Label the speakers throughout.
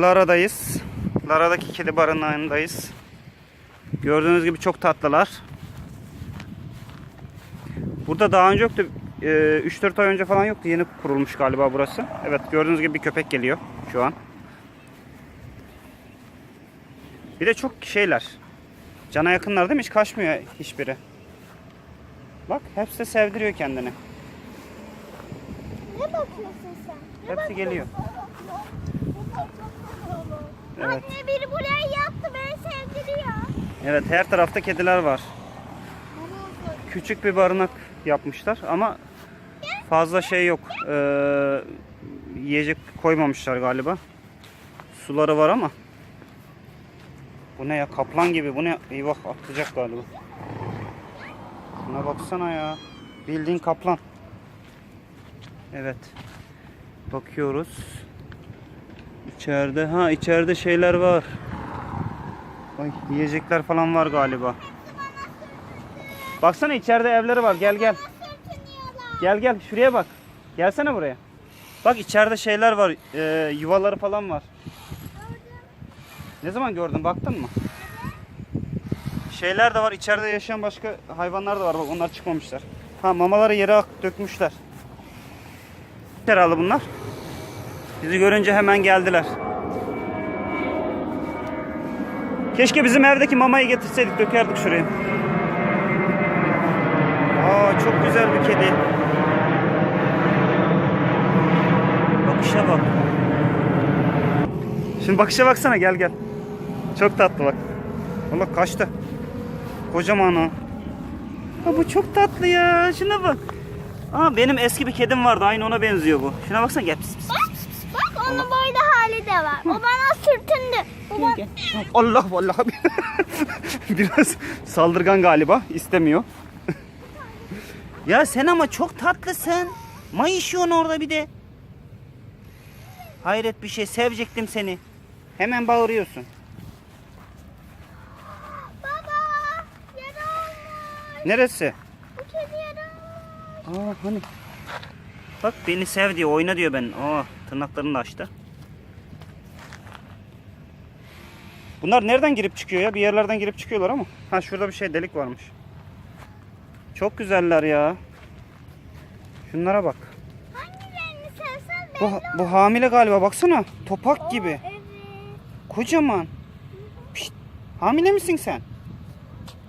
Speaker 1: Lara'dayız. Lara'daki kedi barınağındayız. Gördüğünüz gibi çok tatlılar. Burada daha önce yoktu. 3-4 ay önce falan yoktu. Yeni kurulmuş galiba burası. Evet, gördüğünüz gibi bir köpek geliyor şu an. Bir de çok şeyler. Cana yakınlar değil mi? Hiç kaçmıyor hiçbiri. Bak, hepsi de sevdiriyor kendini.
Speaker 2: Ne bakıyorsun sen?
Speaker 1: Hepsi geliyor. Evet.
Speaker 2: Anne biri buraya yattı, beni sevdiriyor.
Speaker 1: Evet, her tarafta kediler var. Küçük bir barınak yapmışlar ama fazla şey yok. Yiyecek koymamışlar galiba. Suları var ama. Bu ne ya? Kaplan gibi. Bu ne? Eyvah, atlayacak galiba. Şuna baksana ya. Bildiğin kaplan. Evet. Bakıyoruz. İçeride şeyler var. Ay, yiyecekler falan var galiba. Baksana, içeride evleri var. Gel gel. Gel şuraya bak. Gelsene buraya. Bak, içeride şeyler var. Yuvaları falan var. Ne zaman gördün? Baktın mı? Şeyler de var. İçeride yaşayan başka hayvanlar da var. Bak, onlar çıkmamışlar. Mamaları yere dökmüşler. Herhalde bunlar. Bizi görünce hemen geldiler. Keşke bizim evdeki mamayı getirseydik, dökerdik şuraya. Çok güzel bir kedi. Bakışa bak. Şimdi bakışa baksana, gel. Çok tatlı bak. Allah, kaçtı. Kocaman o. Bu çok tatlı ya. Şuna bak. Benim eski bir kedim vardı. Aynı ona benziyor bu. Şuna baksana, gel. Pis.
Speaker 2: Bak, onun böyle hali de var. O bana sürtündü.
Speaker 1: Gel. Allah vallahi. Biraz saldırgan galiba. İstemiyor. Ya sen ama çok tatlısın. Mayışıyorsun orada bir de. Hayret bir şey. Sevecektim seni. Hemen bağırıyorsun.
Speaker 2: Baba, yara olmuş.
Speaker 1: Neresi?
Speaker 2: Bu kedi yara olmuş.
Speaker 1: Hani. Bak, beni sev diyor. Oyna diyor ben. Tırnaklarını da açtı. Bunlar nereden girip çıkıyor ya? Bir yerlerden girip çıkıyorlar ama. Şurada bir şey, delik varmış. Çok güzeller ya. Şunlara bak.
Speaker 2: Hangilerini sevsen belli
Speaker 1: Bu hamile galiba, baksana. Topak gibi.
Speaker 2: Evet.
Speaker 1: Kocaman. Pişt. Hamile misin sen?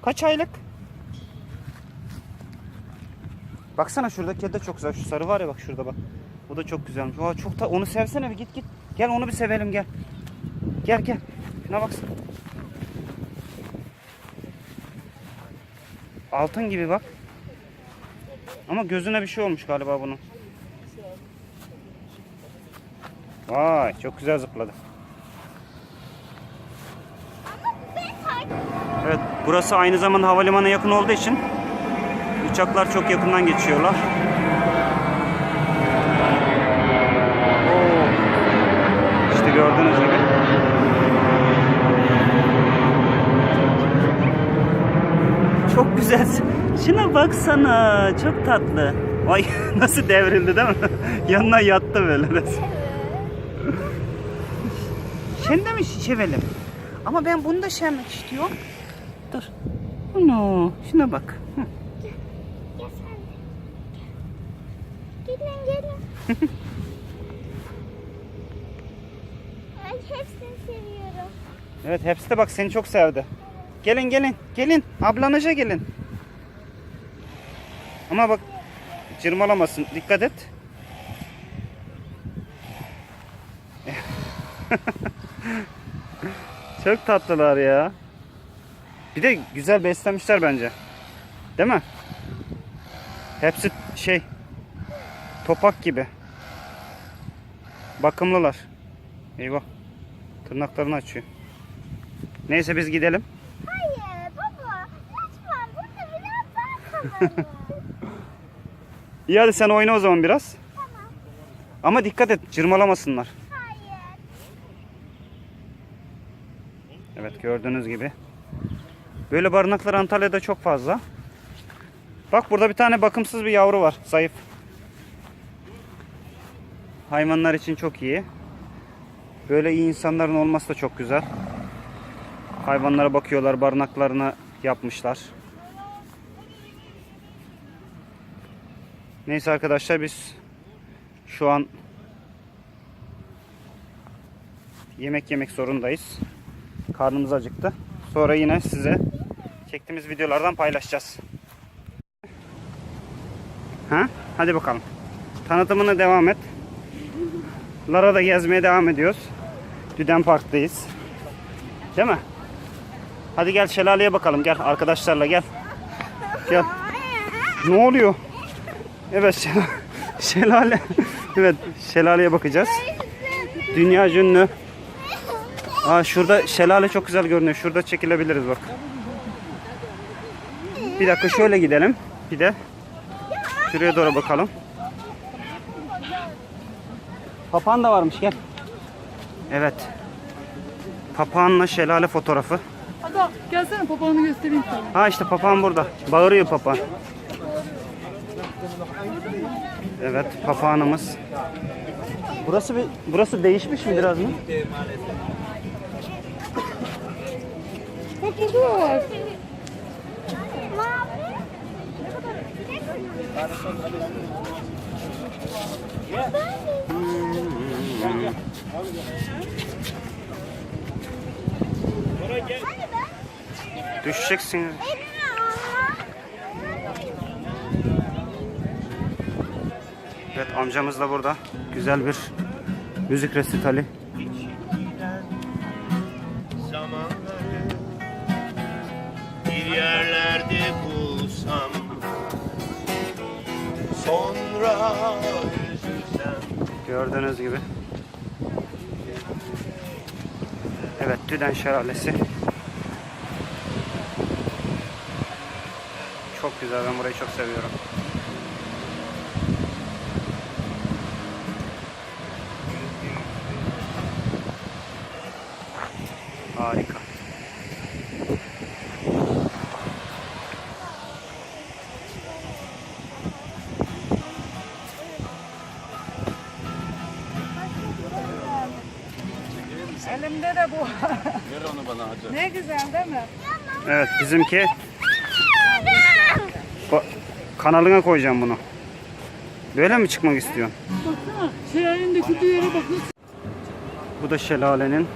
Speaker 1: Kaç aylık? Baksana, şuradaki kedi de çok güzel. Şu sarı var ya, bak şurada bak. O da çok güzelmiş. Onu sevsene bir, git. Gel, onu bir sevelim, gel. Gel. Şuna baksana. Altın gibi bak. Ama gözüne bir şey olmuş galiba bunun. Vay, çok güzel zıpladı. Evet, burası aynı zamanda havalimanına yakın olduğu için uçaklar çok yakından geçiyorlar. İşte gördüğünüz gibi. Çok güzel. Şuna baksana, çok tatlı. Ay, nasıl devrildi değil mi? Yanına yattı böyle. Sen de mi sevelim? Ama ben bunu da sevmek istiyorum. Dur. Şuna bak.
Speaker 2: Gel sen de. Gelin. Ay, hepsini seviyorum.
Speaker 1: Evet, hepsi de bak seni çok sevdi. Gelin. Ablanıza gelin. Ama bak, cırmalamasın. Dikkat et. Çok tatlılar ya. Bir de güzel beslemişler bence. Değil mi? Hepsi topak gibi. Bakımlılar. Eyvah. Tırnaklarını açıyor. Neyse, biz gidelim.
Speaker 2: Hayır baba. Lütfen burada biraz daha kalalım.
Speaker 1: İyi, hadi sen oyna o zaman biraz.
Speaker 2: Tamam.
Speaker 1: Ama dikkat et, cırmalamasınlar.
Speaker 2: Hayır.
Speaker 1: Evet, gördüğünüz gibi. Böyle barınaklar Antalya'da çok fazla. Bak, burada bir tane bakımsız bir yavru var. Zayıf. Hayvanlar için çok iyi. Böyle iyi insanların olması da çok güzel. Hayvanlara bakıyorlar, barınaklarını yapmışlar. Neyse arkadaşlar, biz şu an yemek yemek zorundayız. Karnımız acıktı. Sonra yine size çektiğimiz videolardan paylaşacağız. Ha? Hadi bakalım. Tanıtımına devam et. Lara'da gezmeye devam ediyoruz. Düden Park'tayız. Değil mi? Hadi gel şelaleye bakalım. Gel arkadaşlarla gel. Gel. Ne oluyor? Evet şelale. Evet, şelaleye bakacağız. Dünya ünlü. Aa, şurada şelale çok güzel görünüyor. Şurada çekilebiliriz bak. Bir dakika şöyle gidelim. Bir de şuraya doğru bakalım. Papağan da varmış, gel. Evet. Papağanla şelale fotoğrafı.
Speaker 3: Ada gelsene papağanı göstereyim sana.
Speaker 1: Ha işte papağan burada. Bağırıyor papağan. Evet, papağanımız. Burası değişmiş mi biraz mı?
Speaker 3: Bak burada da var.
Speaker 1: Düşeceksin. Evet, amcamız da burada. Güzel bir müzik resitali.
Speaker 4: Zamanları bir yerlerde bulsam, sonra üzülsem.
Speaker 1: Gördüğünüz gibi. Evet, Düden Şelalesi. Çok güzel, ben burayı çok seviyorum. Harika.
Speaker 3: Elimde de bu. Ne güzel değil mi?
Speaker 1: Evet, bizimki kanalına koyacağım bunu. Böyle mi çıkmak istiyorsun?
Speaker 3: Baksana şelalenin döküldüğü yere bak nasıl.
Speaker 1: Bu da şelalenin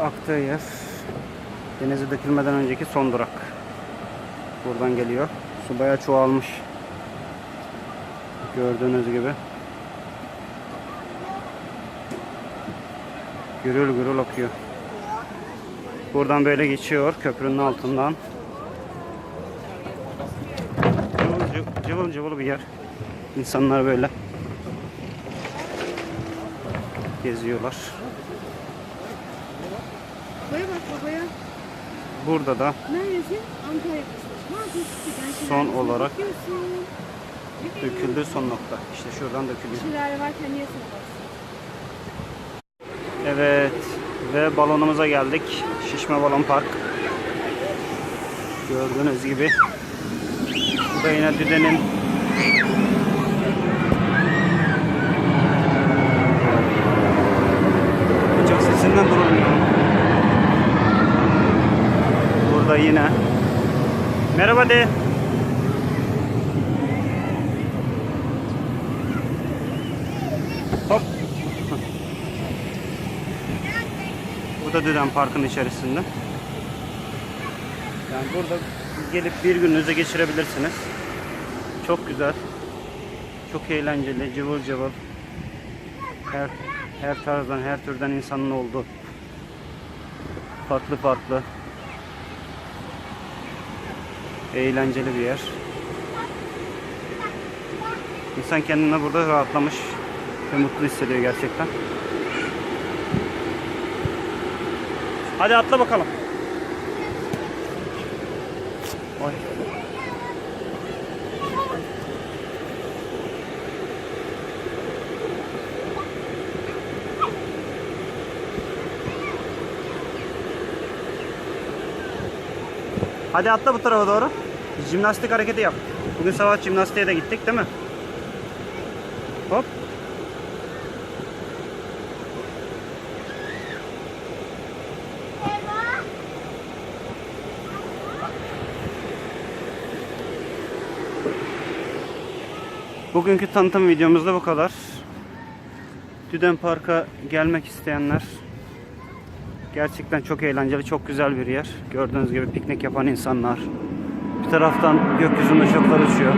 Speaker 1: aktığı yer. Denize dökülmeden önceki son durak. Buradan geliyor. Su bayağı çoğalmış. Gördüğünüz gibi. Gürül gürül akıyor. Buradan böyle geçiyor köprünün altından. Cıvıl cıvıl bir yer. İnsanlar böyle geziyorlar.
Speaker 3: Babaya bak babaya.
Speaker 1: Burada da
Speaker 3: Neredesin? Ankara'ya. Ne yapıyorsun? Ben
Speaker 1: son
Speaker 3: şelale
Speaker 1: olarak
Speaker 3: bakıyorsun.
Speaker 1: döküldüğü son nokta. İşte şuradan dökülüyor.
Speaker 3: Şelale varken niye sana baksın?
Speaker 1: Evet ve balonumuza geldik. Şişme Balon Park. Gördüğünüz gibi. Bu da yine Düden'in uçak sesinden duramıyorum. Burada yine. Merhaba de. Hop. Bu da Düden Park'ın içerisinde. Yani burada gelip bir gününüzü geçirebilirsiniz. Çok güzel. Çok eğlenceli, cıvıl cıvıl. Her tarzdan, her türden insanın olduğu. Farklı farklı. Eğlenceli bir yer. İnsan kendini burada rahatlamış ve mutlu hissediyor gerçekten. Hadi atla bakalım. Oy. Hadi atla bu tarafa doğru. Jimnastik hareketi yap. Bugün sabah jimnastiğe de gittik değil mi? Hop. Bugünkü tanıtım videomuzda bu kadar. Düden Park'a gelmek isteyenler, gerçekten çok eğlenceli, çok güzel bir yer. Gördüğünüz gibi piknik yapan insanlar. Bir taraftan gökyüzünde uçaklar uçuyor.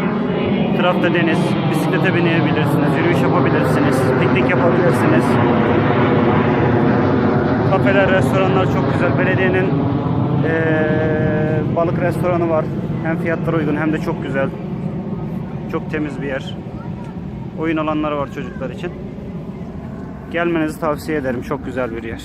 Speaker 1: Bir tarafta deniz. Bisiklete binebilirsiniz, yürüyüş yapabilirsiniz, piknik yapabilirsiniz. Kafeler, restoranlar çok güzel. Belediyenin balık restoranı var. Hem fiyatları uygun hem de çok güzel. Çok temiz bir yer. Oyun alanları var çocuklar için. Gelmenizi tavsiye ederim. Çok güzel bir yer.